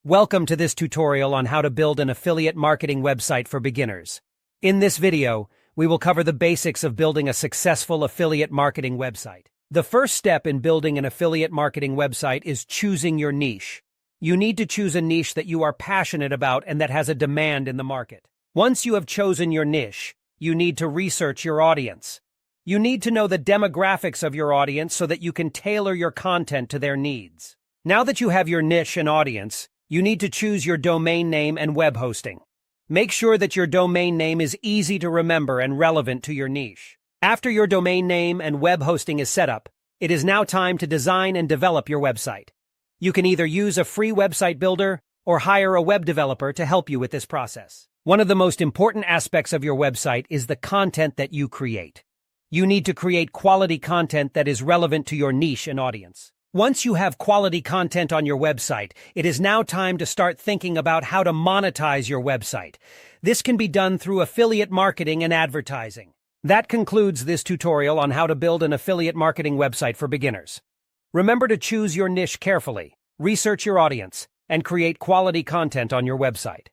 Welcome to this tutorial on how to build an affiliate marketing website for beginners. In this video, we will cover the basics of building a successful affiliate marketing website. The first step in building an affiliate marketing website is choosing your niche. You need to choose a niche that you are passionate about and that has a demand in the market. Once you have chosen your niche, you need to research your audience. You need to know the demographics of your audience so that you can tailor your content to their needs. Now that you have your niche and audience, you need to choose your domain name and web hosting. Make sure that your domain name is easy to remember and relevant to your niche. After your domain name and web hosting is set up, it is now time to design and develop your website. You can either use a free website builder or hire a web developer to help you with this process. One of the most important aspects of your website is the content that you create. You need to create quality content that is relevant to your niche and audience. Once you have quality content on your website, it is now time to start thinking about how to monetize your website. This can be done through affiliate marketing and advertising. That concludes this tutorial on how to build an affiliate marketing website for beginners. Remember to choose your niche carefully, research your audience, and create quality content on your website.